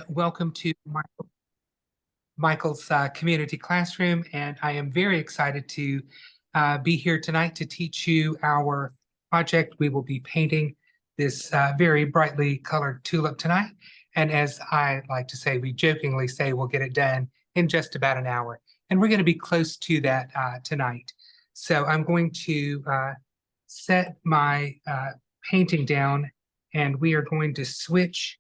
Welcome to Michael's community classroom, and I am very excited to be here tonight to teach you our project. We will be painting this very brightly colored tulip tonight, and as I like to say, we jokingly say we'll get it done in just about an hour, and we're going to be close to that tonight. So I'm going to set my painting down, and we are going to switch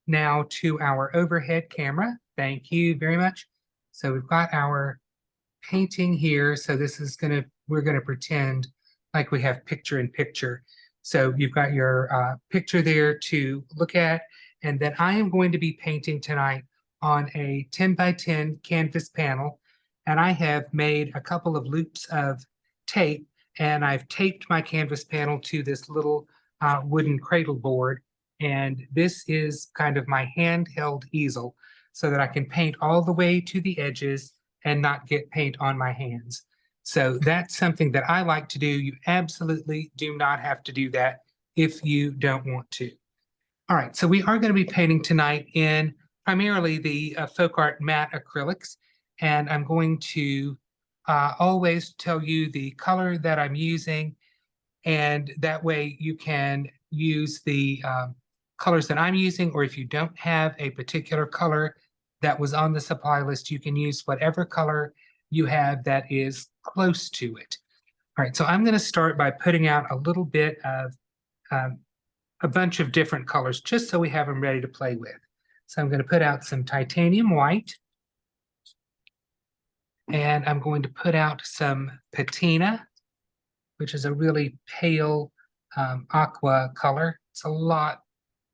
now to our overhead camera. Thank you very much. So we've got our painting here. So this is we're gonna pretend like we have picture in picture. So you've got your picture there to look at. And then I am going to be painting tonight on a 10 by 10 canvas panel. And I have made a couple of loops of tape, and I've taped my canvas panel to this little wooden cradle board. And this is kind of my handheld easel so that I can paint all the way to the edges and not get paint on my hands. So that's something that I like to do. You absolutely do not have to do that if you don't want to. All right, so we are going to be painting tonight in primarily the FolkArt matte acrylics, and I'm going to always tell you the color that I'm using, and that way you can use the colors that I'm using, or if you don't have a particular color that was on the supply list, you can use whatever color you have that is close to it. All right, so I'm going to start by putting out a little bit of a bunch of different colors, just so we have them ready to play with. So I'm going to put out some titanium white, and I'm going to put out some patina, which is a really pale aqua color. It's a lot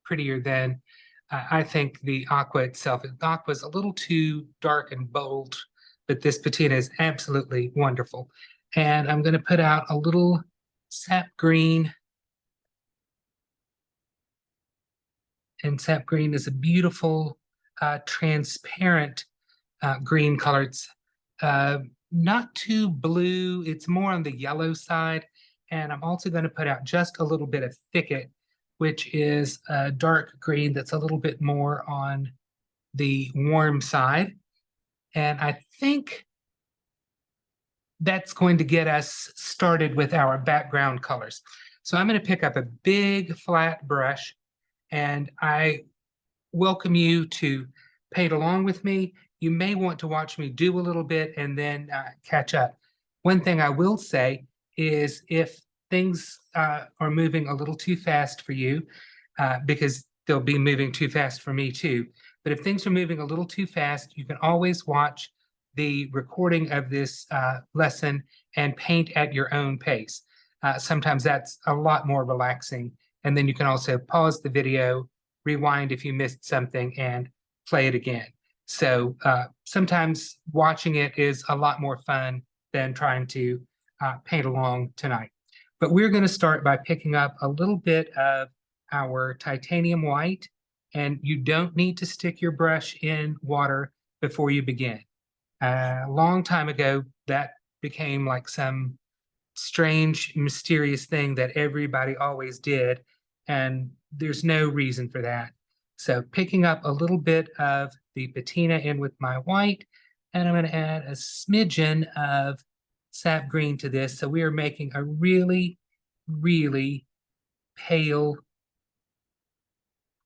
prettier than I think the aqua itself. The aqua is a little too dark and bold, but this patina is absolutely wonderful. And I'm going to put out a little sap green. And sap green is a beautiful, transparent green color. It's not too blue. It's more on the yellow side. And I'm also going to put out just a little bit of Thicket, which is a dark green that's a little bit more on the warm side. And I think that's going to get us started with our background colors. So I'm going to pick up a big flat brush, and I welcome you to paint along with me. You may want to watch me do a little bit and then catch up. One thing I will say is if things are moving a little too fast for you, because they'll be moving too fast for me too. But if things are moving a little too fast, you can always watch the recording of this lesson and paint at your own pace. Sometimes that's a lot more relaxing. And then you can also pause the video, rewind if you missed something, and play it again. So sometimes watching it is a lot more fun than trying to paint along tonight. But we're going to start by picking up a little bit of our titanium white, and you don't need to stick your brush in water before you begin. A long time ago, that became like some strange, mysterious thing that everybody always did, and there's no reason for that. So picking up a little bit of the patina in with my white, and I'm going to add a smidgen of sap green to this. So we are making a really, really pale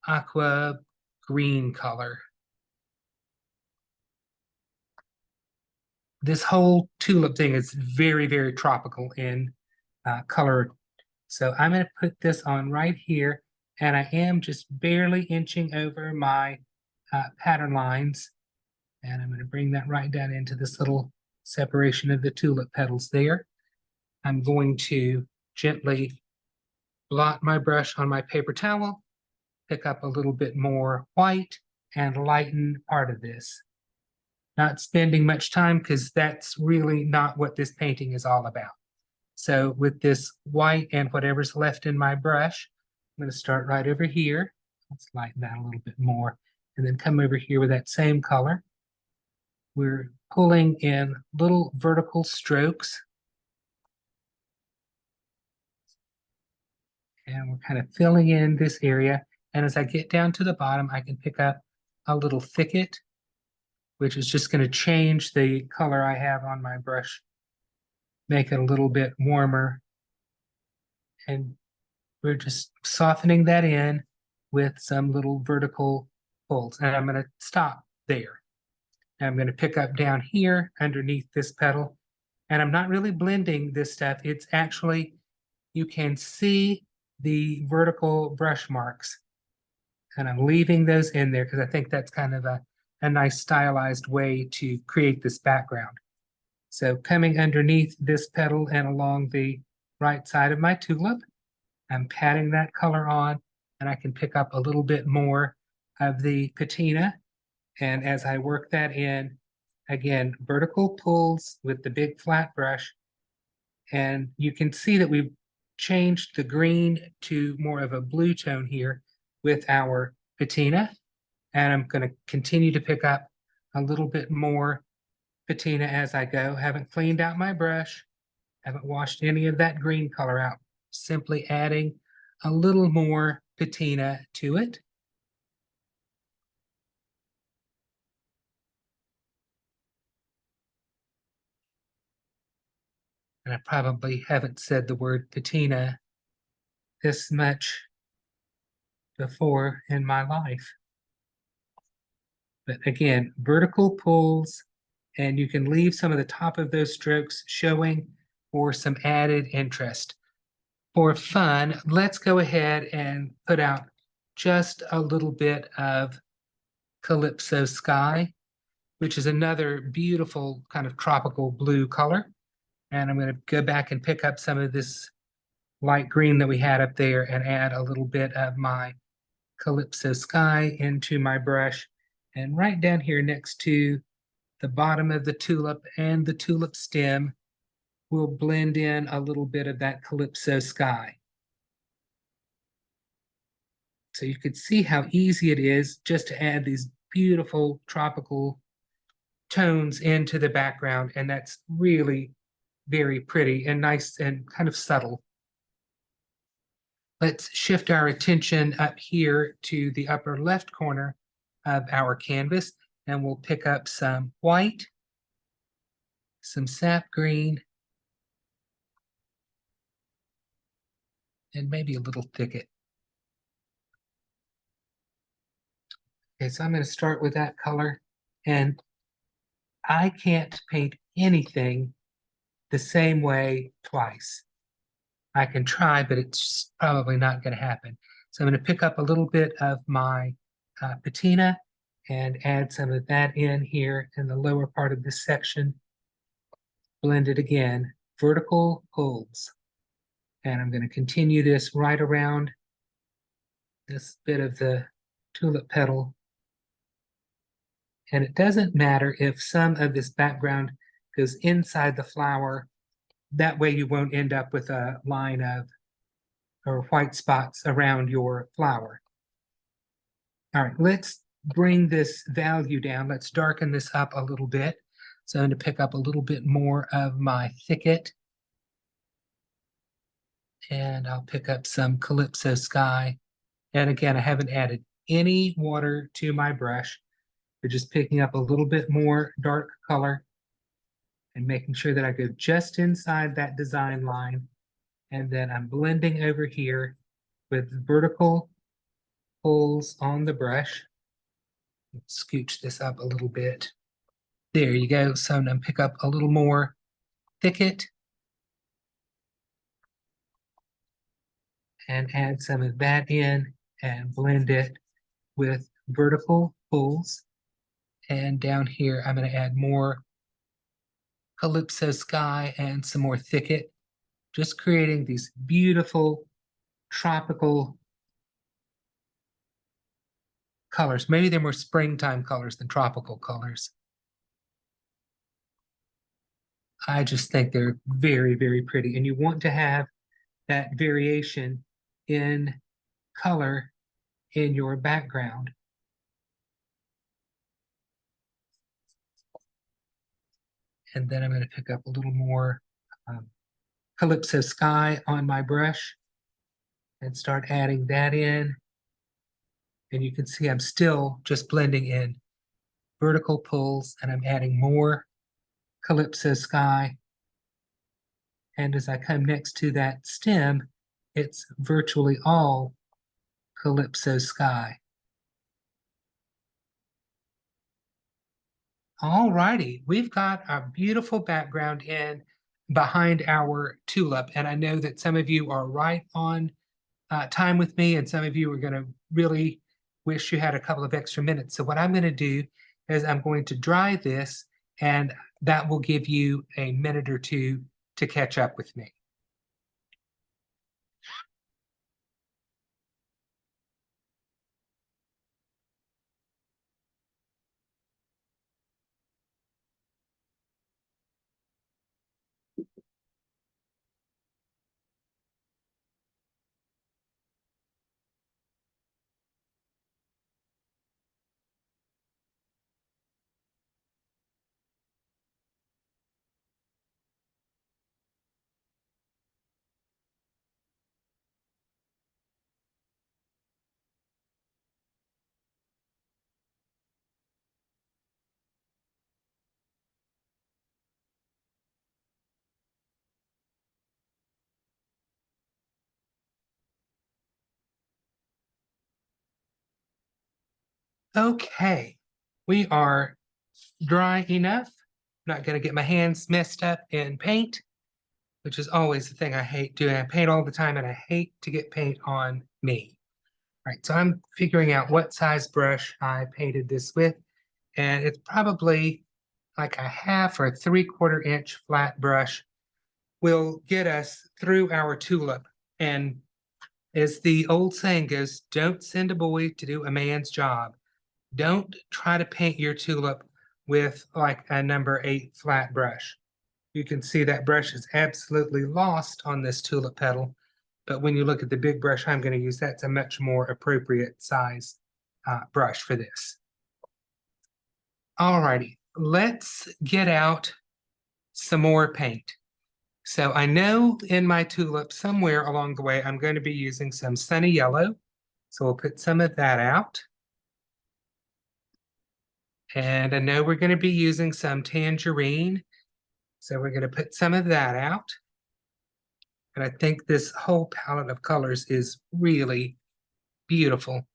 aqua green color. This whole tulip thing is very, very tropical in color. So I'm going to put this on right here, and I am just barely inching over my pattern lines. And I'm going to bring that right down into this little separation of the tulip petals there. I'm going to gently blot my brush on my paper towel, pick up a little bit more white, and lighten part of this. Not spending much time because that's really not what this painting is all about. So with this white and whatever's left in my brush, I'm going to start right over here. Let's lighten that a little bit more, and then come over here with that same color. We're pulling in little vertical strokes, and we're kind of filling in this area. And as I get down to the bottom, I can pick up a little Thicket, which is just going to change the color I have on my brush, make it a little bit warmer. And we're just softening that in with some little vertical pulls. And I'm going to stop there. And I'm going to pick up down here underneath this petal. And I'm not really blending this stuff. It's actually, you can see the vertical brush marks. And I'm leaving those in there because I think that's kind of a nice stylized way to create this background. So coming underneath this petal and along the right side of my tulip, I'm patting that color on, and I can pick up a little bit more of the patina. And as I work that in, again, vertical pulls with the big flat brush. And you can see that we've changed the green to more of a blue tone here with our patina. And I'm going to continue to pick up a little bit more patina as I go. Haven't cleaned out my brush, haven't washed any of that green color out. Simply adding a little more patina to it. And I probably haven't said the word patina this much before in my life. But again, vertical pulls, and you can leave some of the top of those strokes showing for some added interest. For fun, let's go ahead and put out just a little bit of Calypso Sky, which is another beautiful kind of tropical blue color. And I'm going to go back and pick up some of this light green that we had up there and add a little bit of my Calypso Sky into my brush. And right down here next to the bottom of the tulip and the tulip stem, we'll blend in a little bit of that Calypso Sky. So you could see how easy it is just to add these beautiful tropical tones into the background. And that's really very pretty and nice and kind of subtle. Let's shift our attention up here to the upper left corner of our canvas, and we'll pick up some white, some sap green, and maybe a little Thicket. Okay, so I'm going to start with that color, and I can't paint anything the same way twice. I can try, but it's probably not going to happen. So I'm going to pick up a little bit of my patina and add some of that in here in the lower part of this section. Blend it again, vertical pulls. And I'm going to continue this right around this bit of the tulip petal. And it doesn't matter if some of this background goes inside the flower. That way you won't end up with a line of or white spots around your flower. All right, let's bring this value down. Let's darken this up a little bit. So I'm going to pick up a little bit more of my Thicket. And I'll pick up some Calypso Sky. And again, I haven't added any water to my brush. We're just picking up a little bit more dark color and making sure that I go just inside that design line. And then I'm blending over here with vertical pulls on the brush. Let's scooch this up a little bit. There you go. So I'm going to pick up a little more Thicket and add some of that in and blend it with vertical pulls. And down here, I'm going to add more Calypso Sky and some more Thicket, just creating these beautiful tropical colors. Maybe they're more springtime colors than tropical colors. I just think they're very, very pretty. And you want to have that variation in color in your background. And then I'm going to pick up a little more Calypso Sky on my brush and start adding that in. And you can see I'm still just blending in vertical pulls, and I'm adding more Calypso sky. And as I come next to that stem, it's virtually all Calypso sky. All righty, we've got a beautiful background in behind our tulip, and I know that some of you are right on time with me, and some of you are going to really wish you had a couple of extra minutes. So what I'm going to do is I'm going to dry this, and that will give you a minute or two to catch up with me. Okay, we are dry enough. I'm not going to get my hands messed up in paint, which is always the thing I hate doing. I paint all the time, and I hate to get paint on me. All right, so I'm figuring out what size brush I painted this with, and it's probably like a 1/2 or 3/4 inch flat brush will get us through our tulip. And as the old saying goes, don't send a boy to do a man's job. Don't try to paint your tulip with like a number 8 flat brush. You can see that brush is absolutely lost on this tulip petal. But when you look at the big brush I'm going to use, that's a much more appropriate size brush for this. All righty, let's get out some more paint. So I know in my tulip somewhere along the way, I'm going to be using some sunny yellow. So we'll put some of that out. And I know we're going to be using some tangerine. So we're going to put some of that out. And I think this whole palette of colors is really beautiful.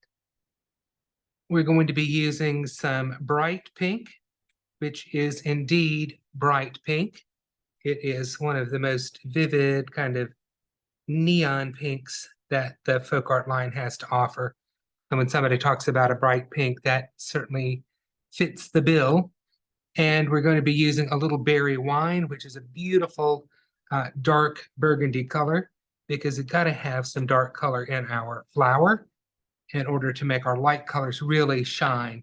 We're going to be using some bright pink, which is indeed bright pink. It is one of the most vivid kind of neon pinks that the FolkArt line has to offer. And when somebody talks about a bright pink, that certainly fits the bill. And we're going to be using a little berry wine, which is a beautiful dark burgundy color, because it's got to have some dark color in our flower in order to make our light colors really shine.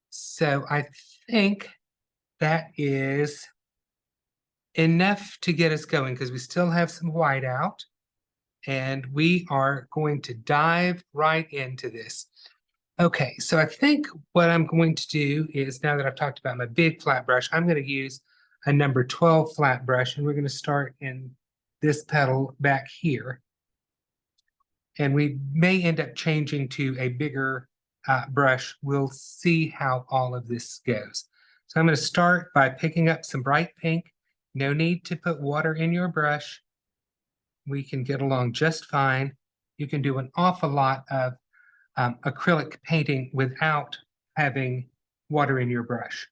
So I think that is enough to get us going, because we still have some white out, and we are going to dive right into this. Okay, so I think what I'm going to do is, now that I've talked about my big flat brush, I'm going to use a number 12 flat brush, and we're going to start in this petal back here. And we may end up changing to a bigger brush. We'll see how all of this goes. So I'm going to start by picking up some bright pink. No need to put water in your brush. We can get along just fine. You can do an awful lot of acrylic painting without having water in your brush.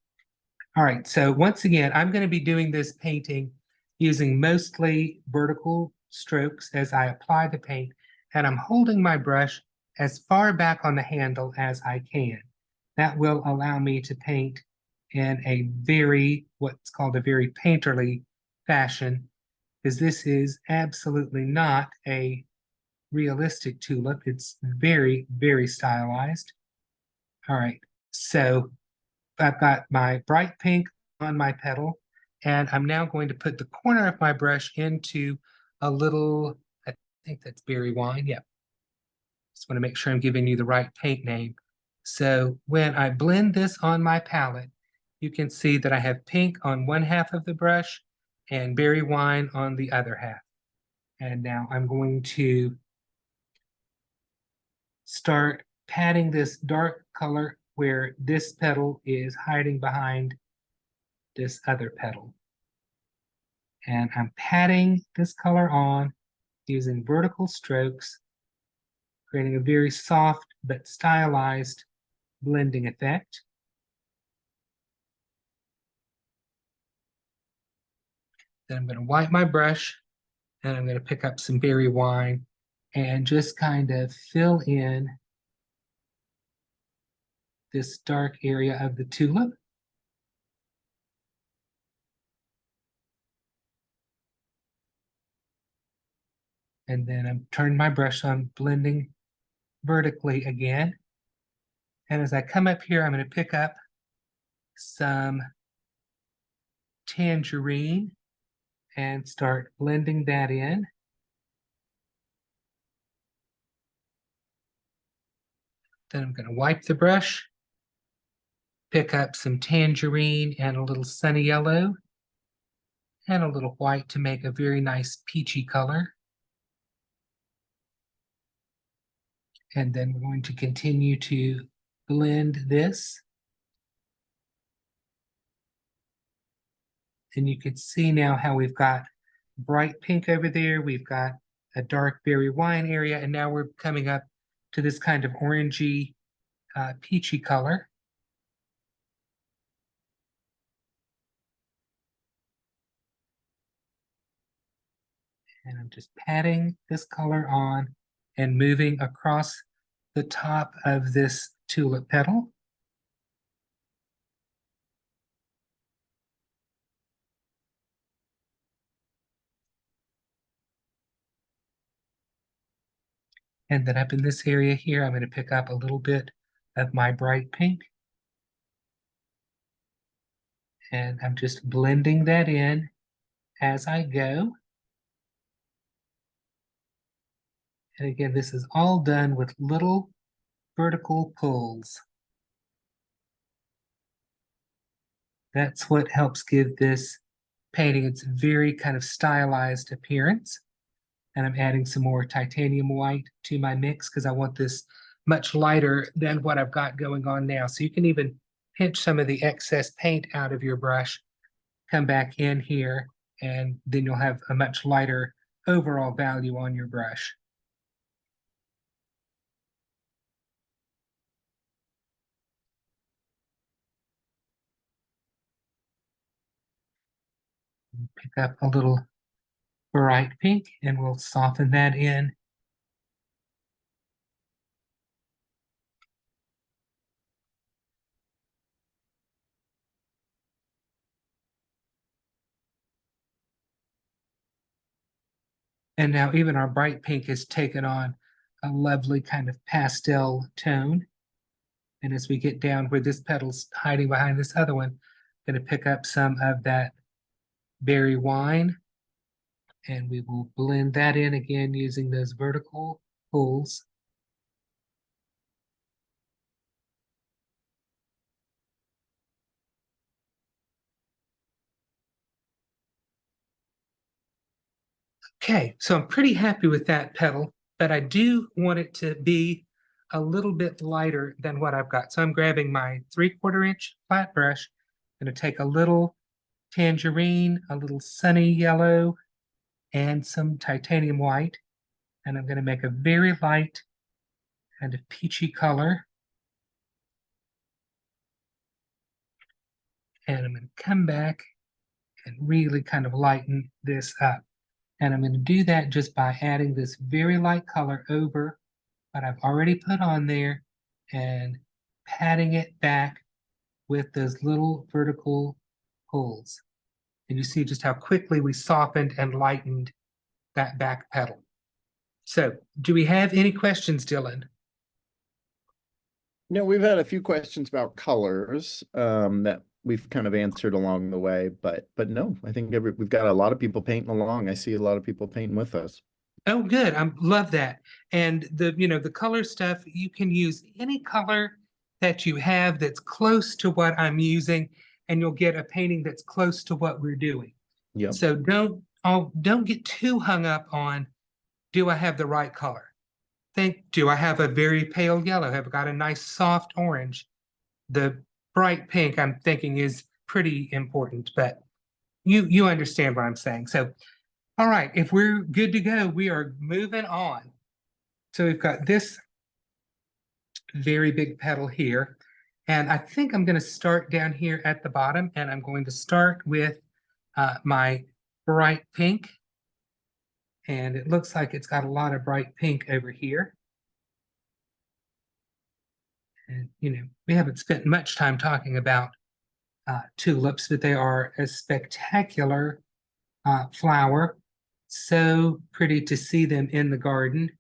All right, so once again, I'm going to be doing this painting using mostly vertical strokes as I apply the paint, and I'm holding my brush as far back on the handle as I can. That will allow me to paint in a what's called a very painterly fashion, because this is absolutely not a realistic tulip. It's very, very stylized. All right, so I've got my bright pink on my petal, and I'm now going to put the corner of my brush into a little, I think that's berry wine. Yep. Just want to make sure I'm giving you the right paint name. So when I blend this on my palette, you can see that I have pink on one half of the brush and berry wine on the other half. And now I'm going to start patting this dark color where this petal is hiding behind this other petal. And I'm patting this color on using vertical strokes, creating a very soft but stylized blending effect. Then I'm going to wipe my brush and I'm going to pick up some berry wine and just kind of fill in this dark area of the tulip. And then I'm turning my brush on, blending vertically again. And as I come up here, I'm going to pick up some tangerine and start blending that in. Then I'm going to wipe the brush, pick up some tangerine and a little sunny yellow and a little white to make a very nice peachy color. And then we're going to continue to blend this. And you can see now how we've got bright pink over there. We've got a dark berry wine area. And now we're coming up to this kind of orangey, peachy color. And I'm just patting this color on and moving across the top of this tulip petal. And then up in this area here, I'm going to pick up a little bit of my bright pink. And I'm just blending that in as I go. And again, this is all done with little vertical pulls. That's what helps give this painting its very kind of stylized appearance. And I'm adding some more titanium white to my mix because I want this much lighter than what I've got going on now. So you can even pinch some of the excess paint out of your brush, come back in here, and then you'll have a much lighter overall value on your brush. Pick up a little bright pink and we'll soften that in. And now even our bright pink has taken on a lovely kind of pastel tone. And as we get down where this petal's hiding behind this other one, I'm going to pick up some of that berry wine and we will blend that in again using those vertical pulls. Okay, so I'm pretty happy with that petal, but I do want it to be a little bit lighter than what I've got. So I'm grabbing my 3/4 inch flat brush. I'm going to take a little tangerine, a little sunny yellow, and some titanium white. And I'm going to make a very light kind of peachy color. And I'm going to come back and really kind of lighten this up. And I'm going to do that just by adding this very light color over what I've already put on there and patting it back with those little vertical pulls. And you see just how quickly we softened and lightened that back petal. So do we have any questions, Dylan? No, we've had a few questions about colors that we've kind of answered along the way, but no, I think we've got a lot of people painting along. I see a lot of people painting with us. Oh, good. I love that. And the color stuff, you can use any color that you have that's close to what I'm using, and you'll get a painting that's close to what we're doing. Yeah. So don't get too hung up on, do I have the right color? do I have a very pale yellow? Have I got a nice soft orange? The bright pink I'm thinking is pretty important, but you understand what I'm saying. So, all right, if we're good to go, we are moving on. So we've got this very big petal here. And I think I'm going to start down here at the bottom, and I'm going to start with my bright pink. And it looks like it's got a lot of bright pink over here. And, you know, we haven't spent much time talking about tulips, but they are a spectacular flower. So pretty to see them in the garden.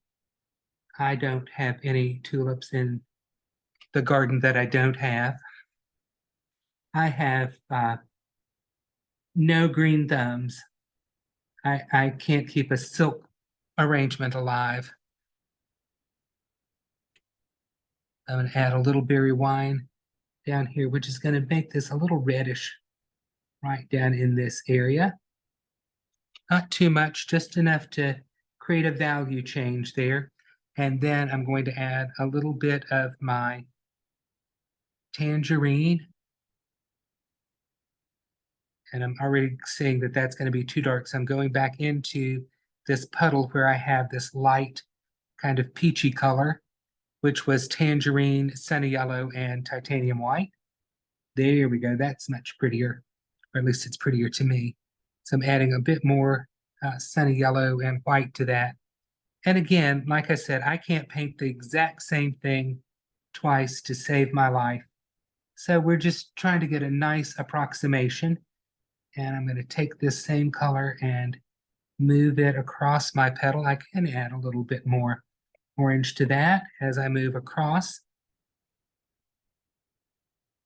I don't have any tulips in the garden that I don't have. I have no green thumbs. I can't keep a silk arrangement alive. I'm going to add a little berry wine down here, which is going to make this a little reddish right down in this area. Not too much, just enough to create a value change there. And then I'm going to add a little bit of my tangerine. And I'm already seeing that that's going to be too dark. So I'm going back into this puddle where I have this light kind of peachy color, which was tangerine, sunny yellow, and titanium white. There we go. That's much prettier, or at least it's prettier to me. So I'm adding a bit more sunny yellow and white to that. And again, like I said, I can't paint the exact same thing twice to save my life. So we're just trying to get a nice approximation. And I'm going to take this same color and move it across my petal. I can add a little bit more orange to that as I move across.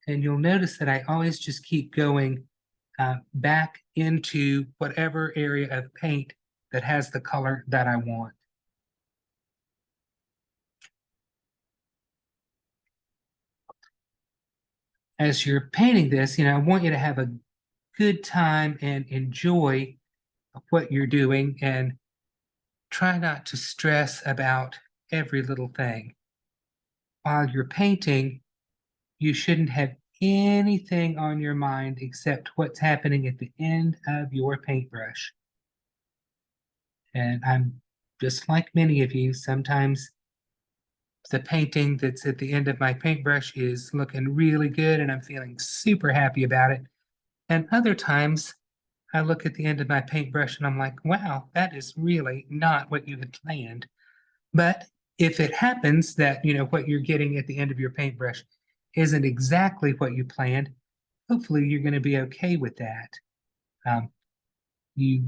And you'll notice that I always just keep going back into whatever area of paint that has the color that I want. As you're painting this, you know, I want you to have a good time and enjoy what you're doing and try not to stress about every little thing. While you're painting, you shouldn't have anything on your mind except what's happening at the end of your paintbrush. And I'm just like many of you, sometimes the painting that's at the end of my paintbrush is looking really good and I'm feeling super happy about it. And other times I look at the end of my paintbrush and I'm like, wow, that is really not what you had planned. But if it happens that, you know, what you're getting at the end of your paintbrush isn't exactly what you planned, hopefully you're going to be okay with that. You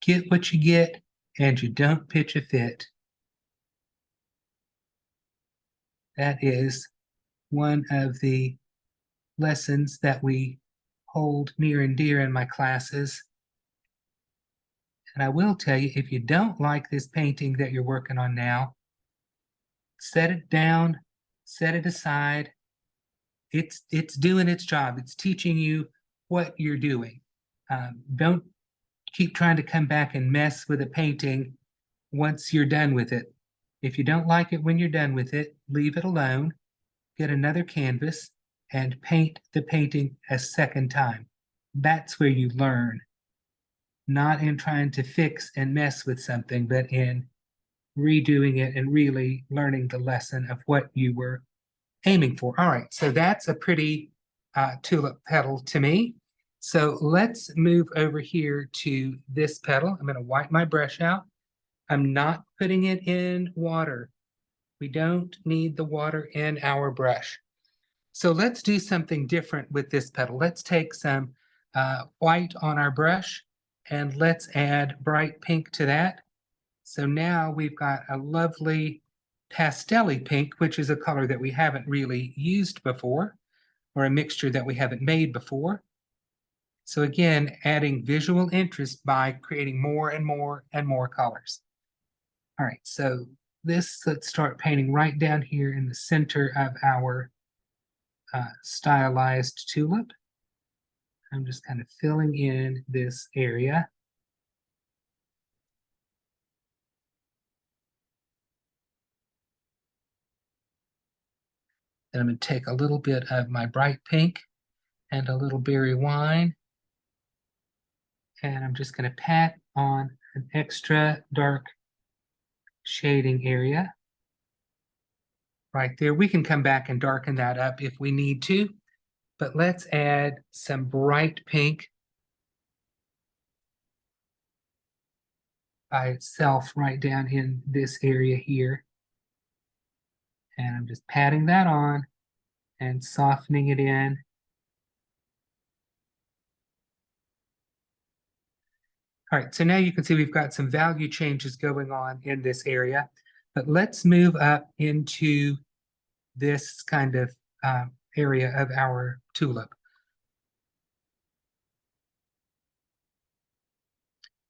get what you get and you don't pitch a fit. That is one of the lessons that we hold near and dear in my classes. And I will tell you, if you don't like this painting that you're working on now, set it down, set it aside. It's doing its job. It's teaching you what you're doing. Don't keep trying to come back and mess with a painting once you're done with it. If you don't like it when you're done with it, leave it alone, get another canvas, and paint the painting a second time. That's where you learn, not in trying to fix and mess with something, but in redoing it and really learning the lesson of what you were aiming for. All right, so that's a pretty tulip petal to me. So let's move over here to this petal. I'm going to wipe my brush out. I'm not putting it in water. We don't need the water in our brush. So let's do something different with this petal. Let's take some white on our brush and let's add bright pink to that. So now we've got a lovely pastel-y pink, which is a color that we haven't really used before, or a mixture that we haven't made before. So again, adding visual interest by creating more and more and more colors. All right, so let's start painting right down here in the center of our stylized tulip. I'm just kind of filling in this area. Then I'm going to take a little bit of my bright pink and a little berry wine. And I'm just going to pat on an extra dark shading area right there. We can come back and darken that up if we need to, but let's add some bright pink by itself right down in this area here. And I'm just patting that on and softening it in. All right, so now you can see we've got some value changes going on in this area, but let's move up into this kind of area of our tulip.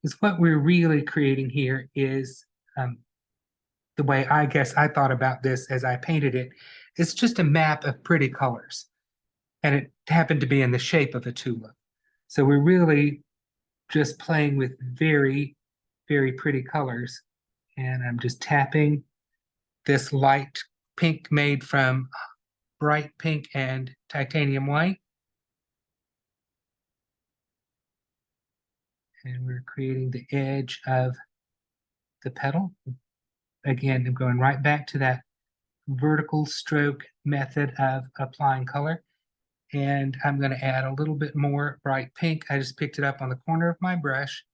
Because what we're really creating here is the way I guess I thought about this as I painted it. It's just a map of pretty colors, and it happened to be in the shape of a tulip. So we're really just playing with very, very pretty colors. And I'm just tapping this light pink made from bright pink and titanium white. And we're creating the edge of the petal. Again, I'm going right back to that vertical stroke method of applying color. And I'm going to add a little bit more bright pink. I just picked it up on the corner of my brush.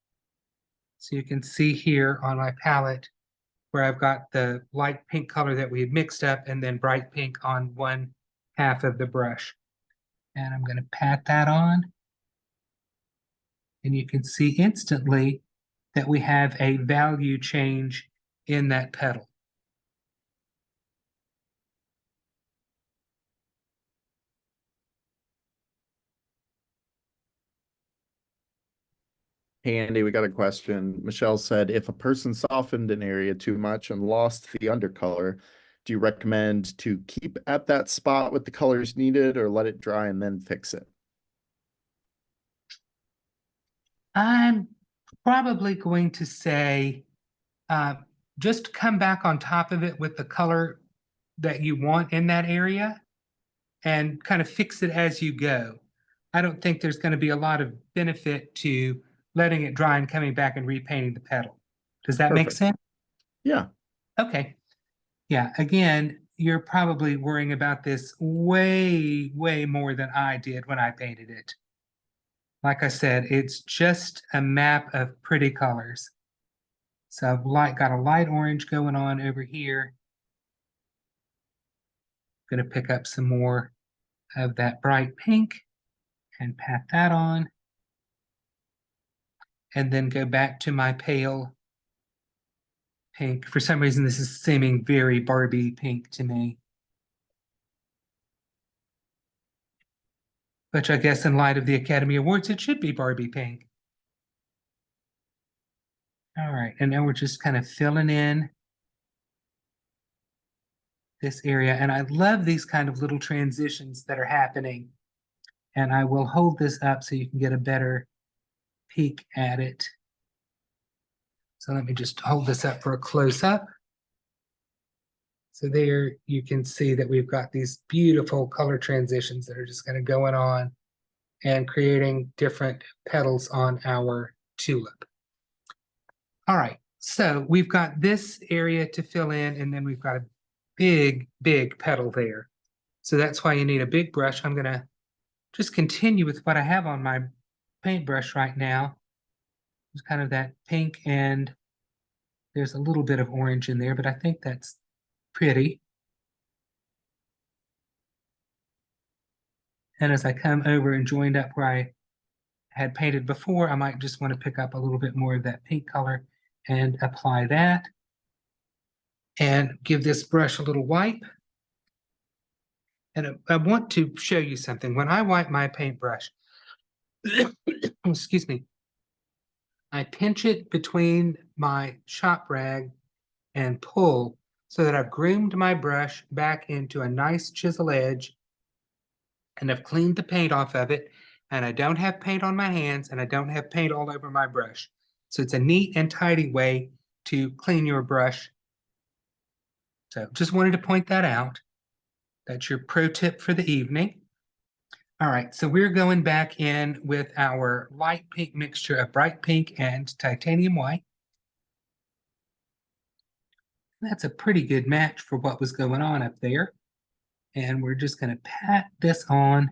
So you can see here on my palette where I've got the light pink color that we had mixed up and then bright pink on one half of the brush. And I'm going to pat that on. And you can see instantly that we have a value change in that petal. Hey, Andy, we got a question. Michelle said, if a person softened an area too much and lost the undercolor, do you recommend to keep at that spot with the colors needed or let it dry and then fix it? I'm probably going to say just come back on top of it with the color that you want in that area and kind of fix it as you go. I don't think there's going to be a lot of benefit to letting it dry and coming back and repainting the petal. Does that make Perfect. sense? Yeah. Okay. Yeah. Again, you're probably worrying about this way, way more than I did when I painted it. Like I said, it's just a map of pretty colors. So I've got a light orange going on over here. I'm going to pick up some more of that bright pink and pat that on. And then go back to my pale pink. For some reason, this is seeming very Barbie pink to me. Which I guess in light of the Academy Awards, it should be Barbie pink. All right, and now we're just kind of filling in this area. And I love these kind of little transitions that are happening. And I will hold this up so you can get a better peek at it. So let me just hold this up for a close-up. So there you can see that we've got these beautiful color transitions that are just kind of going on and creating different petals on our tulip. All right, so we've got this area to fill in, and then we've got a big, big petal there. So that's why you need a big brush. I'm gonna just continue with what I have on my paintbrush right now. It's kind of that pink, and there's a little bit of orange in there, but I think that's pretty. And as I come over and joined up where I had painted before, I might just want to pick up a little bit more of that pink color and apply that. And give this brush a little wipe. And I want to show you something. When I wipe my paintbrush, excuse me, I pinch it between my shop rag and pull so that I've groomed my brush back into a nice chisel edge, and I've cleaned the paint off of it, and I don't have paint on my hands, and I don't have paint all over my brush. So it's a neat and tidy way to clean your brush. So just wanted to point that out. That's your pro tip for the evening. All right, so we're going back in with our light pink mixture of bright pink and titanium white. That's a pretty good match for what was going on up there. And we're just going to pat this on.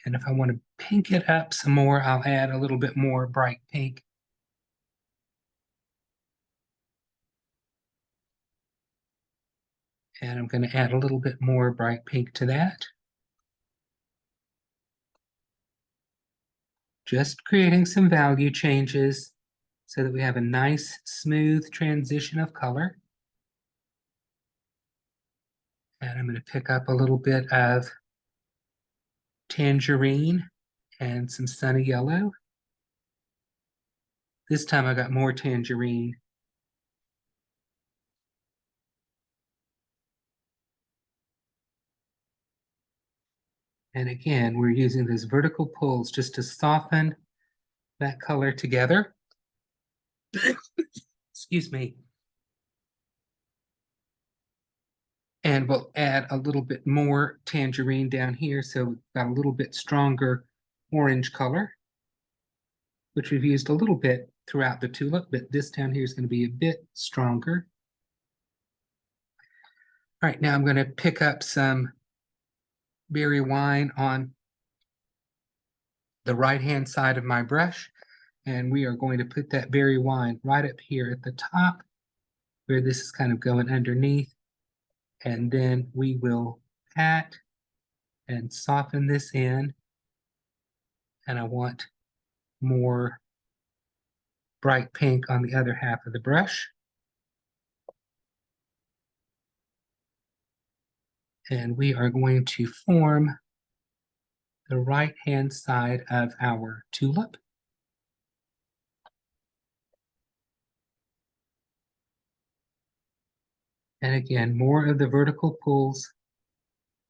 And if I want to pink it up some more, I'll add a little bit more bright pink. And I'm going to add a little bit more bright pink to that. Just creating some value changes so that we have a nice, smooth transition of color. And I'm going to pick up a little bit of tangerine and some sunny yellow. This time I got more tangerine. And again, we're using those vertical pulls just to soften that color together. Excuse me. And we'll add a little bit more tangerine down here, so we've got a little bit stronger orange color, which we've used a little bit throughout the tulip, but this down here is going to be a bit stronger. All right, now I'm going to pick up some berry wine on the right-hand side of my brush, and we are going to put that berry wine right up here at the top, where this is kind of going underneath, and then we will pat and soften this in, and I want more bright pink on the other half of the brush. And we are going to form the right-hand side of our tulip. And again, more of the vertical pulls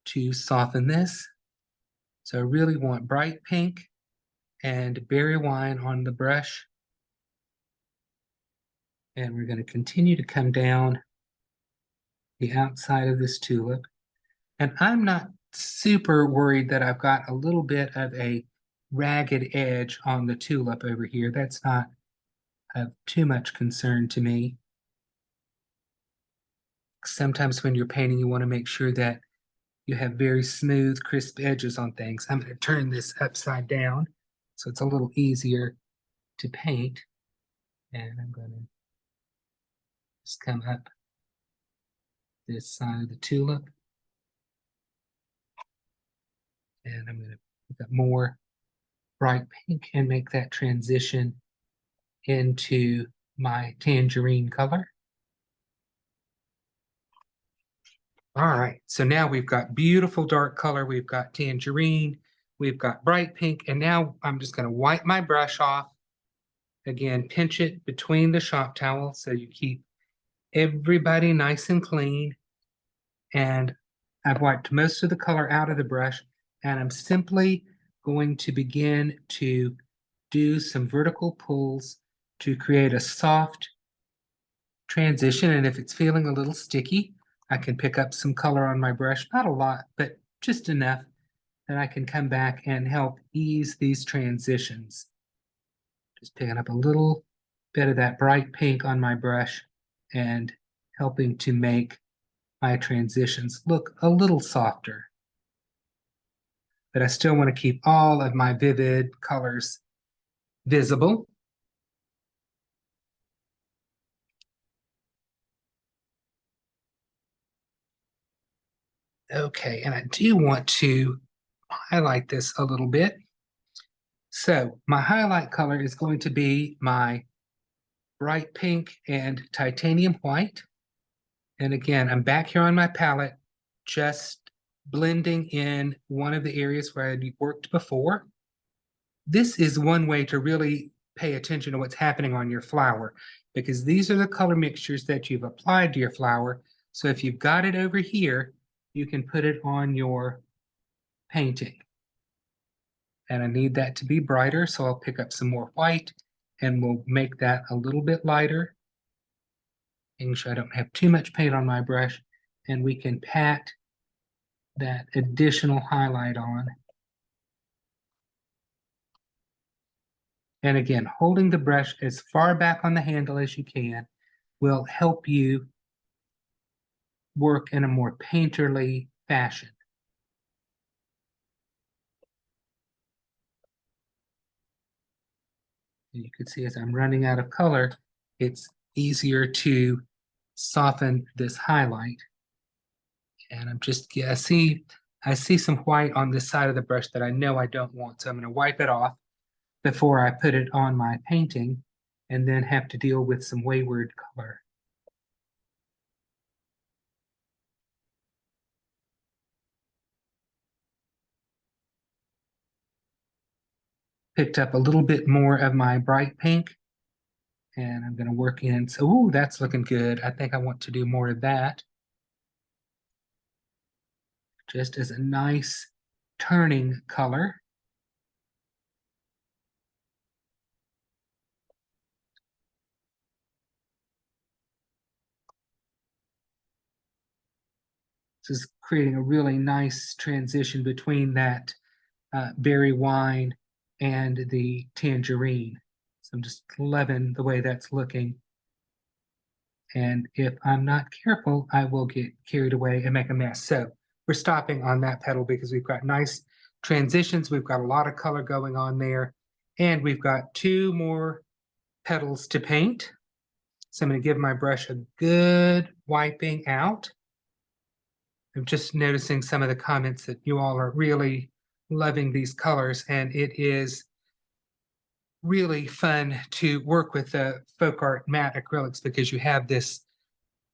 to soften this. So I really want bright pink and berry wine on the brush. And we're going to continue to come down the outside of this tulip. And I'm not super worried that I've got a little bit of a ragged edge on the tulip over here. That's not of too much concern to me. Sometimes when you're painting, you want to make sure that you have very smooth, crisp edges on things. I'm going to turn this upside down so it's a little easier to paint. And I'm going to just come up this side of the tulip. And I'm going to pick up more bright pink and make that transition into my tangerine color. All right, so now we've got beautiful dark color. We've got tangerine, we've got bright pink, and now I'm just going to wipe my brush off. Again, pinch it between the shop towels so you keep everybody nice and clean. And I've wiped most of the color out of the brush, and I'm simply going to begin to do some vertical pulls to create a soft transition. And if it's feeling a little sticky, I can pick up some color on my brush, not a lot, but just enough that I can come back and help ease these transitions. Just picking up a little bit of that bright pink on my brush and helping to make my transitions look a little softer. But I still want to keep all of my vivid colors visible. Okay, and I do want to highlight this a little bit. So my highlight color is going to be my bright pink and titanium white. And again, I'm back here on my palette, just blending in one of the areas where I worked before. This is one way to really pay attention to what's happening on your flower, because these are the color mixtures that you've applied to your flower. So if you've got it over here, you can put it on your painting. And I need that to be brighter, so I'll pick up some more white and we'll make that a little bit lighter. Making sure I don't have too much paint on my brush, and we can pat that additional highlight on. And again, holding the brush as far back on the handle as you can will help you work in a more painterly fashion. And you can see as I'm running out of color, it's easier to soften this highlight. And I'm just, yeah, I see some white on this side of the brush that I know I don't want. So I'm going to wipe it off before I put it on my painting and then have to deal with some wayward color. Picked up a little bit more of my bright pink and I'm going to work in. So, ooh, that's looking good. I think I want to do more of that. Just as a nice turning color. This is creating a really nice transition between that berry wine and the tangerine. So I'm just loving the way that's looking. And if I'm not careful, I will get carried away and make a mess. So we're stopping on that petal because we've got nice transitions. We've got a lot of color going on there. And we've got 2 more petals to paint. So I'm going to give my brush a good wiping out. I'm just noticing some of the comments that you all are really loving these colors, and it is really fun to work with the FolkArt matte acrylics because you have this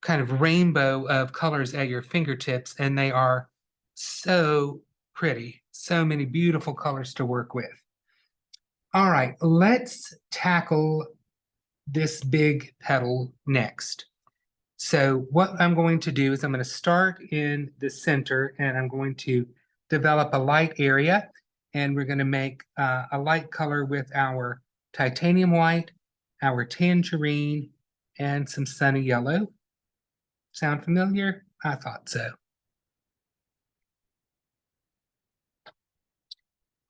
kind of rainbow of colors at your fingertips, and they are so pretty. So many beautiful colors to work with. All right, let's tackle this big petal next. So what I'm going to do is I'm going to start in the center and I'm going to develop a light area, and we're going to make a light color with our titanium white, our tangerine, and some sunny yellow. Sound familiar? I thought so.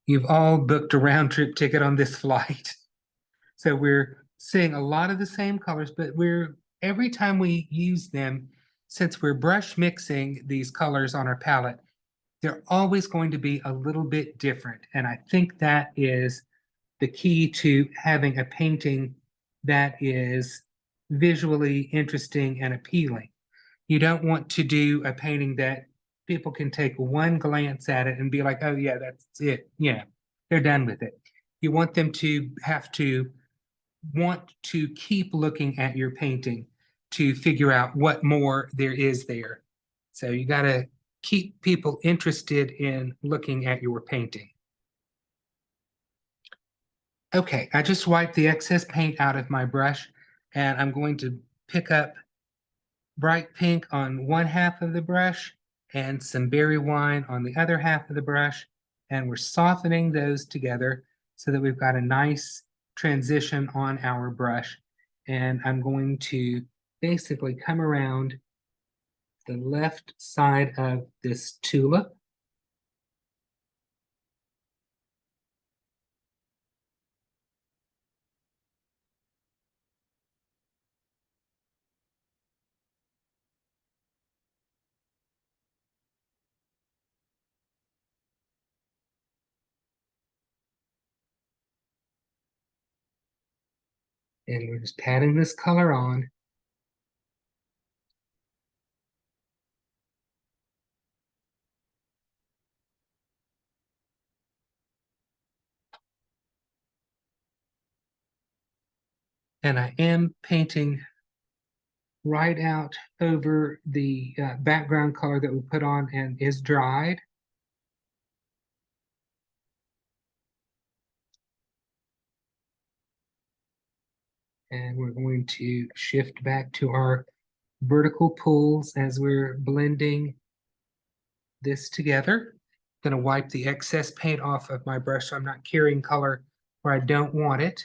You've all booked a round trip ticket on this flight. So we're seeing a lot of the same colors, but every time we use them, since we're brush mixing these colors on our palette, they're always going to be a little bit different. And I think that is the key to having a painting that is visually interesting and appealing. You don't want to do a painting that people can take one glance at it and be like, oh yeah, that's it. Yeah, they're done with it. You want them to have to want to keep looking at your painting to figure out what more there is there. So you got to keep people interested in looking at your painting. Okay, I just wiped the excess paint out of my brush, and I'm going to pick up bright pink on one half of the brush and some berry wine on the other half of the brush, and we're softening those together so that we've got a nice transition on our brush. And I'm going to basically come around the left side of this tulip. And we're just patting this color on. And I am painting right out over the background color that we put on and is dried. And we're going to shift back to our vertical pulls as we're blending this together. I'm going to wipe the excess paint off of my brush so I'm not carrying color where I don't want it.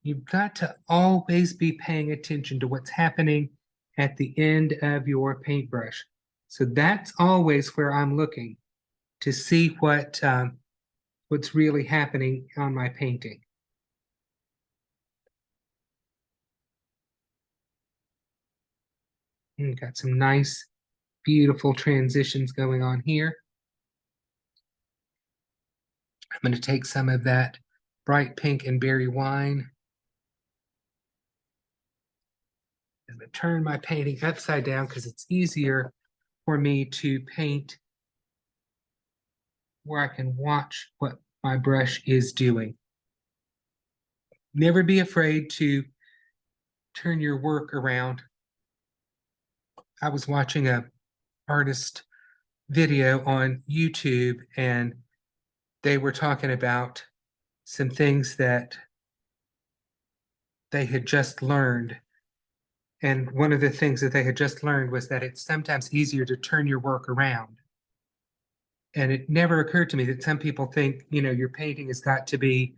You've got to always be paying attention to what's happening at the end of your paintbrush. So that's always where I'm looking to see what's really happening on my painting. Got some nice, beautiful transitions going on here. I'm going to take some of that bright pink and berry wine. I'm going to turn my painting upside down because it's easier for me to paint where I can watch what my brush is doing. Never be afraid to turn your work around. I was watching a artist video on YouTube and they were talking about some things that they had just learned. And one of the things that they had just learned was that it's sometimes easier to turn your work around. And it never occurred to me that some people think, your painting has got to be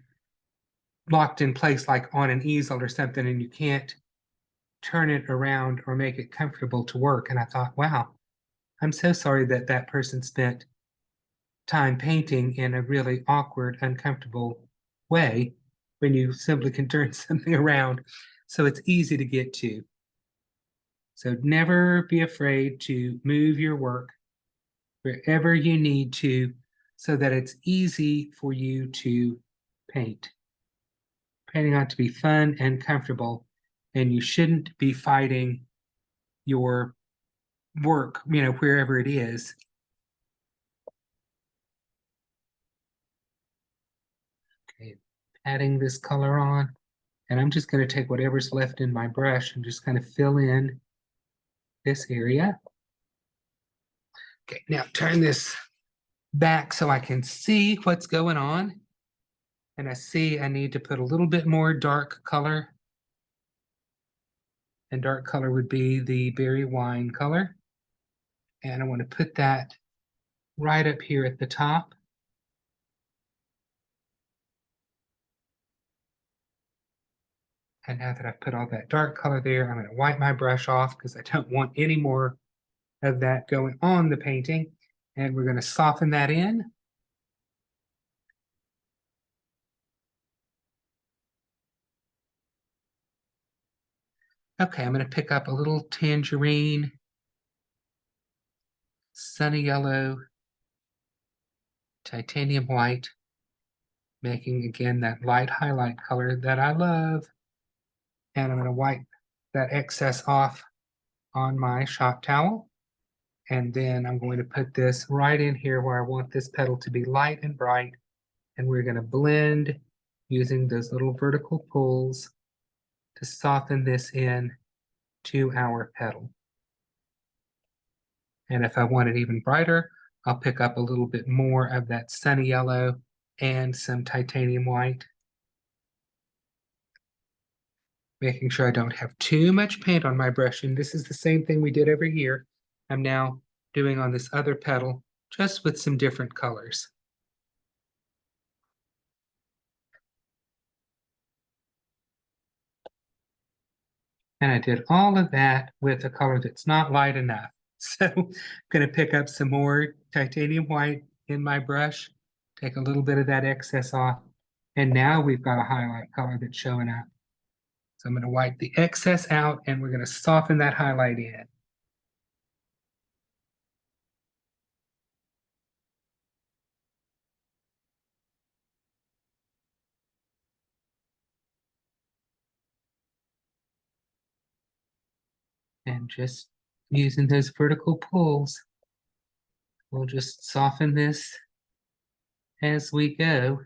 locked in place like on an easel or something, and you can't turn it around or make it comfortable to work. And I thought, wow, I'm so sorry that that person spent time painting in a really awkward, uncomfortable way when you simply can turn something around so it's easy to get to. So never be afraid to move your work wherever you need to so that it's easy for you to paint. Painting ought to be fun and comfortable, and you shouldn't be fighting your work, wherever it is. Okay, adding this color on, and I'm just going to take whatever's left in my brush and just kind of fill in this area. Okay, now turn this back so I can see what's going on. And I see I need to put a little bit more dark color. And dark color would be the berry wine color. And I want to put that right up here at the top. And now that I've put all that dark color there, I'm going to wipe my brush off because I don't want any more of that going on the painting. And we're going to soften that in. Okay, I'm going to pick up a little tangerine, sunny yellow, titanium white, making again that light highlight color that I love. And I'm going to wipe that excess off on my shop towel. And then I'm going to put this right in here where I want this petal to be light and bright. And we're going to blend using those little vertical pulls to soften this in to our petal. And if I want it even brighter, I'll pick up a little bit more of that sunny yellow and some titanium white. Making sure I don't have too much paint on my brush. And this is the same thing we did every year. I'm now doing on this other petal, just with some different colors. And I did all of that with a color that's not light enough. So I'm going to pick up some more titanium white in my brush, take a little bit of that excess off, and now we've got a highlight color that's showing up. So I'm going to wipe the excess out and we're going to soften that highlight in. And just using those vertical pulls, we'll just soften this as we go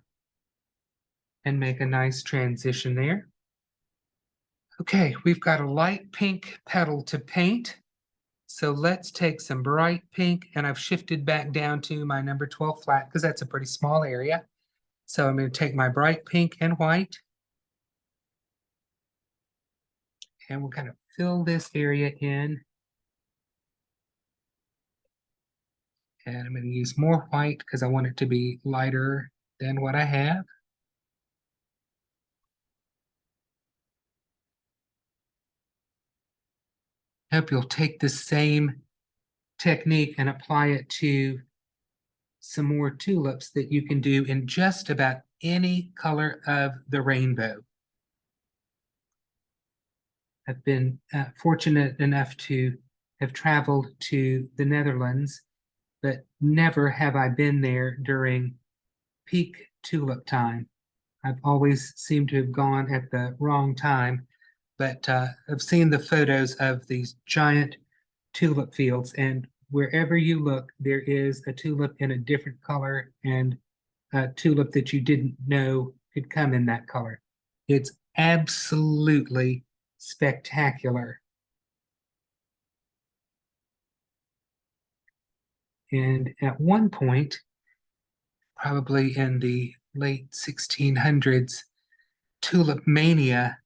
and make a nice transition there. Okay, we've got a light pink petal to paint. So let's take some bright pink, and I've shifted back down to my number 12 flat because that's a pretty small area. So I'm going to take my bright pink and white, and we'll kind of fill this area in. And I'm going to use more white because I want it to be lighter than what I have. Hope you'll take the same technique and apply it to some more tulips that you can do in just about any color of the rainbow. I've been fortunate enough to have traveled to the Netherlands, but never have I been there during peak tulip time. I've always seemed to have gone at the wrong time, but I've seen the photos of these giant tulip fields, and wherever you look, there is a tulip in a different color and a tulip that you didn't know could come in that color. It's absolutely spectacular. And at one point, probably in the late 1600s, tulip mania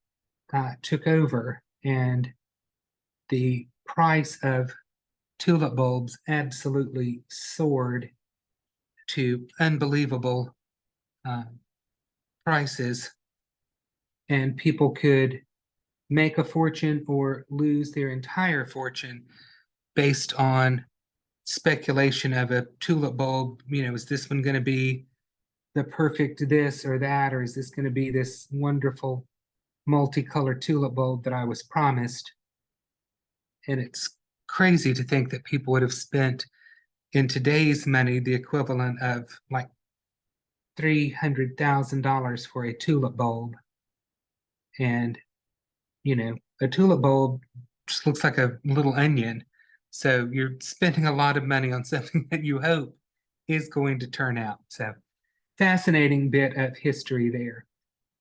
took over, and the price of tulip bulbs absolutely soared to unbelievable prices, and people could make a fortune or lose their entire fortune based on speculation of a tulip bulb. You know, is this one going to be the perfect this or that, or is this going to be this wonderful multicolored tulip bulb that I was promised? And it's crazy to think that people would have spent in today's money the equivalent of like $300,000 for a tulip bulb. And, you know, a tulip bulb just looks like a little onion. So you're spending a lot of money on something that you hope is going to turn out. So fascinating bit of history there.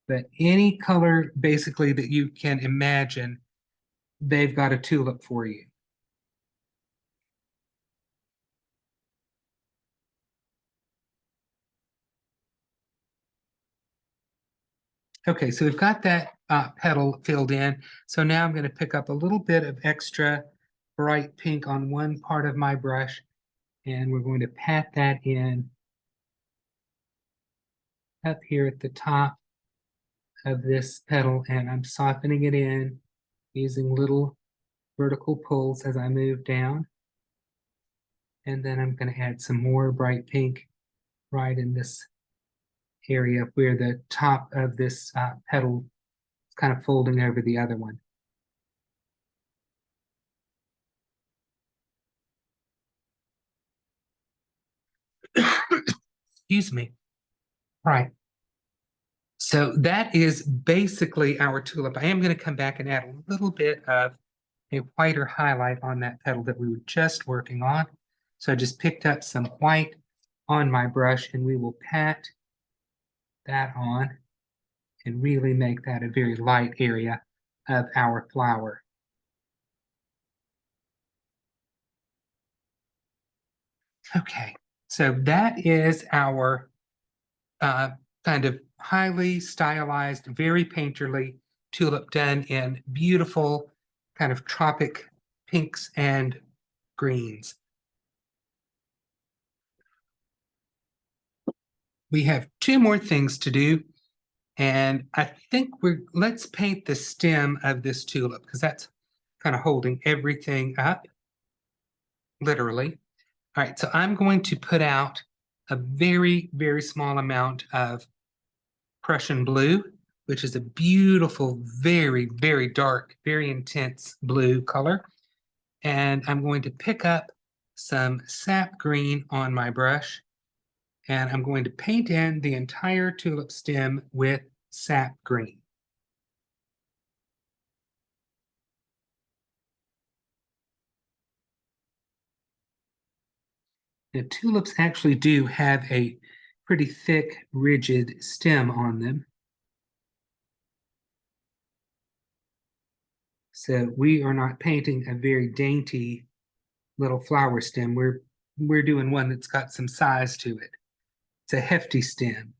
But any color basically that you can imagine, they've got a tulip for you. Okay, so we've got that petal filled in. So now I'm going to pick up a little bit of extra bright pink on one part of my brush, and we're going to pat that in up here at the top of this petal, and I'm softening it in using little vertical pulls as I move down. And then I'm going to add some more bright pink right in this area where the top of this petal is kind of folding over the other one. Excuse me. Right. So that is basically our tulip. I am going to come back and add a little bit of a whiter highlight on that petal that we were just working on. So I just picked up some white on my brush, and we will pat that on and really make that a very light area of our flower. Okay, so that is our kind of highly stylized, very painterly tulip done in beautiful kind of tropic pinks and greens. We have two more things to do, and I think let's paint the stem of this tulip because that's kind of holding everything up, literally. All right, so I'm going to put out a very, very small amount of Prussian blue, which is a beautiful, very, very dark, very intense blue color. And I'm going to pick up some sap green on my brush, and I'm going to paint in the entire tulip stem with sap green. The tulips actually do have a pretty thick, rigid stem on them. So we are not painting a very dainty little flower stem. We're doing one that's got some size to it. It's a hefty stem.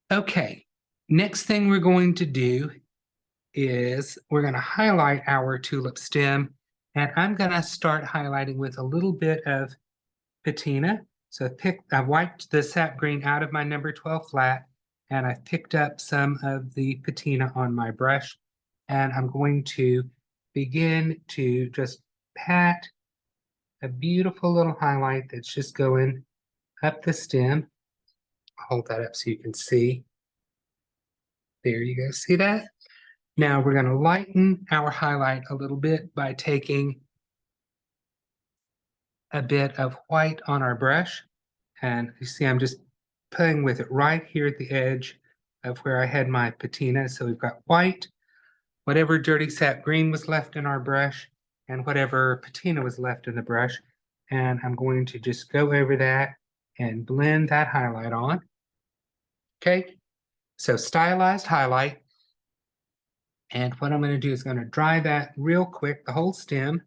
Okay, next thing we're going to do is we're going to highlight our tulip stem, and I'm going to start highlighting with a little bit of patina. So I've wiped the sap green out of my number 12 flat, and I've picked up some of the patina on my brush, and I'm going to begin to just pat a beautiful little highlight that's just going up the stem. I'll hold that up so you can see. There you go, see that? Now we're going to lighten our highlight a little bit by taking a bit of white on our brush. And you see I'm just playing with it right here at the edge of where I had my patina. So we've got white, whatever dirty sap green was left in our brush, and whatever patina was left in the brush. And I'm going to just go over that and blend that highlight on. Okay, so stylized highlight. And what I'm going to do is going to dry that real quick, the whole stem.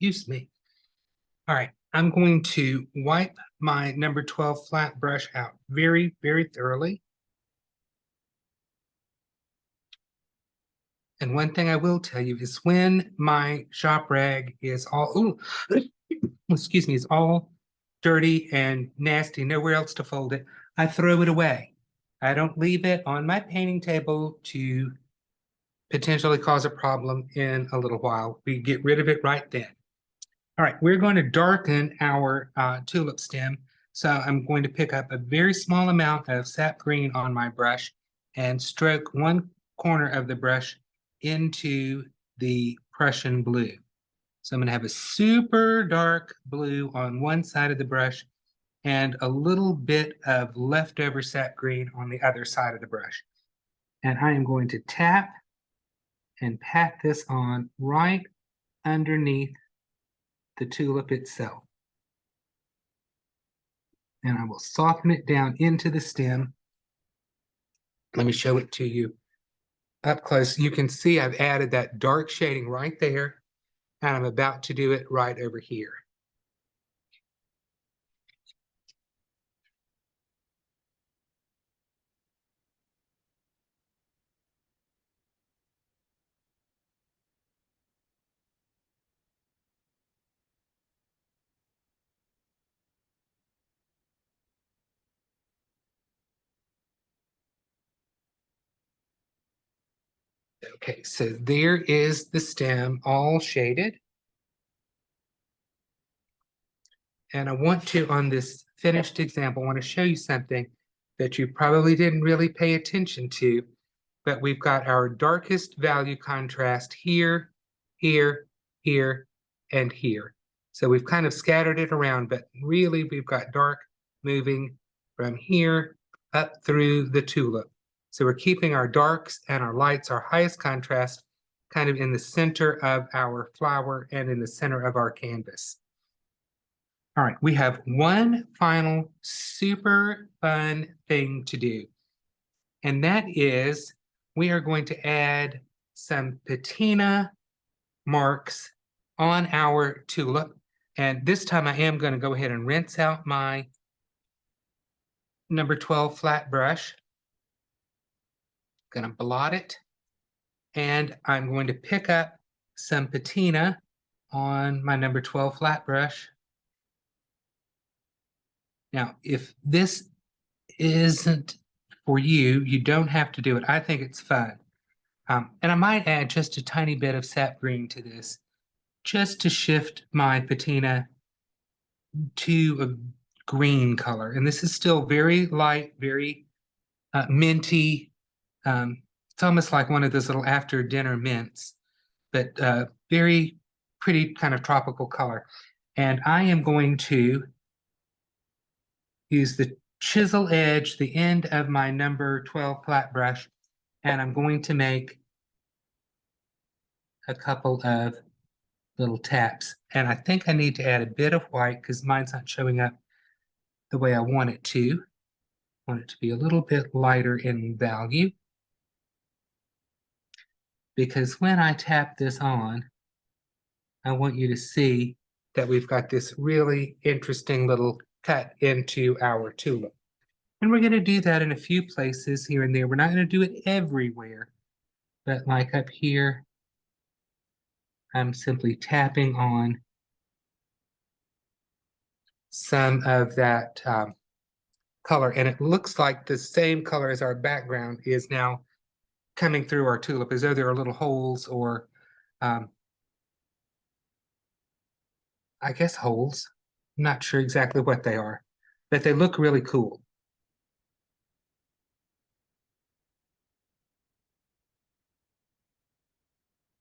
Excuse me. All right, I'm going to wipe my number 12 flat brush out very, very thoroughly. And one thing I will tell you is when my shop rag is all, excuse me, is all dirty and nasty, nowhere else to fold it, I throw it away. I don't leave it on my painting table to potentially cause a problem in a little while. We get rid of it right then. All right, we're going to darken our tulip stem. So I'm going to pick up a very small amount of sap green on my brush and stroke one corner of the brush into the Prussian blue. So I'm going to have a super dark blue on one side of the brush and a little bit of leftover sap green on the other side of the brush. And I am going to tap and pat this on right underneath the tulip itself. And I will soften it down into the stem. Let me show it to you up close. You can see I've added that dark shading right there, and I'm about to do it right over here. Okay, so there is the stem all shaded. And I want to, on this finished example, I want to show you something that you probably didn't really pay attention to, but we've got our darkest value contrast here, here, here, and here. So we've kind of scattered it around, but really we've got dark moving from here up through the tulip. So we're keeping our darks and our lights, our highest contrast, kind of in the center of our flower and in the center of our canvas. All right, we have one final super fun thing to do, and that is we are going to add some patina marks on our tulip. And this time I am going to go ahead and rinse out my number 12 flat brush. Going to blot it, and I'm going to pick up some patina on my number 12 flat brush. Now, if this isn't for you, you don't have to do it. I think it's fun. And I might add just a tiny bit of sap green to this, just to shift my patina to a green color. And this is still very light, very minty. It's almost like one of those little after dinner mints, but very pretty kind of tropical color. And I am going to use the chisel edge, the end of my number 12 flat brush, and I'm going to make a couple of little taps. And I think I need to add a bit of white because mine's not showing up the way I want it to. I want it to be a little bit lighter in value. Because when I tap this on, I want you to see that we've got this really interesting little cut into our tulip. And we're going to do that in a few places here and there. We're not going to do it everywhere, but like up here, I'm simply tapping on some of that color, and it looks like the same color as our background is now coming through our tulip, as though there are little holes or I guess holes. I'm not sure exactly what they are, but they look really cool.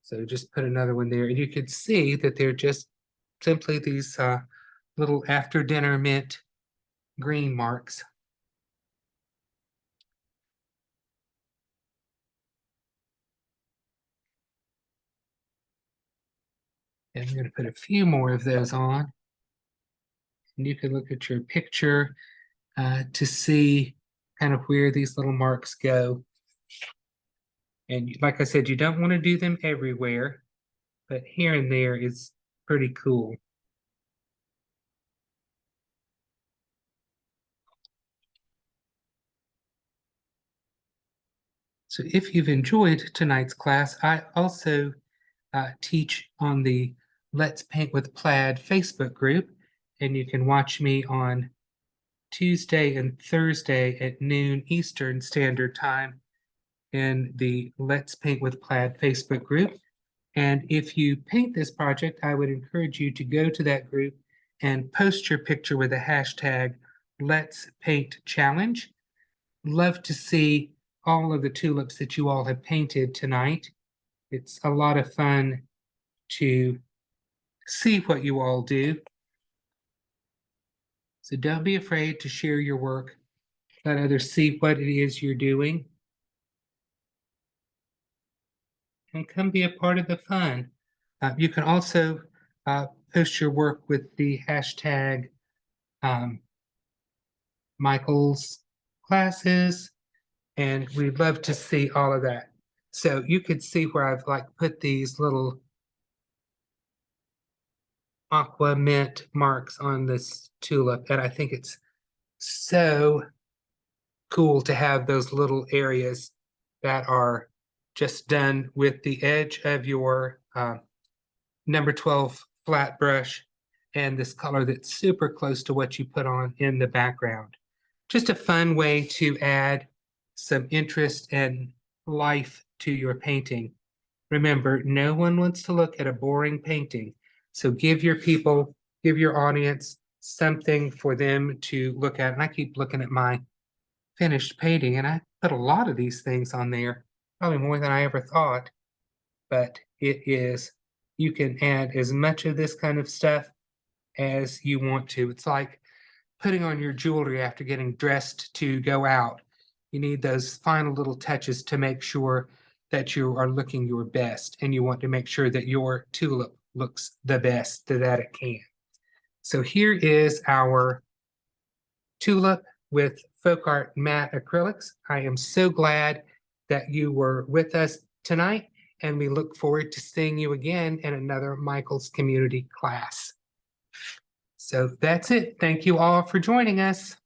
So just put another one there, and you can see that they're just simply these little after dinner mint green marks. And I'm going to put a few more of those on. And you can look at your picture to see kind of where these little marks go. And like I said, you don't want to do them everywhere, but here and there is pretty cool. So if you've enjoyed tonight's class, I also teach on the Let's Paint with Plaid Facebook group, and you can watch me on Tuesday and Thursday at noon Eastern Standard Time in the Let's Paint with Plaid Facebook group. And if you paint this project, I would encourage you to go to that group and post your picture with the hashtag Let's Paint Challenge. Love to see all of the tulips that you all have painted tonight. It's a lot of fun to see what you all do. So don't be afraid to share your work. Let others see what it is you're doing. And come be a part of the fun. You can also post your work with the hashtag Michael's classes, and we'd love to see all of that. So you could see where I've like put these little aqua mint marks on this tulip, and I think it's so cool to have those little areas that are just done with the edge of your number 12 flat brush and this color that's super close to what you put on in the background. Just a fun way to add some interest and life to your painting. Remember, no one wants to look at a boring painting. So give your people, give your audience something for them to look at. And I keep looking at my finished painting, and I put a lot of these things on there, probably more than I ever thought. But it is, you can add as much of this kind of stuff as you want to. It's like putting on your jewelry after getting dressed to go out. You need those final little touches to make sure that you are looking your best, and you want to make sure that your tulip looks the best that it can. So here is our tulip with FolkArt matte acrylics. I am so glad that you were with us tonight, and we look forward to seeing you again in another Michael's Community class. So that's it. Thank you all for joining us.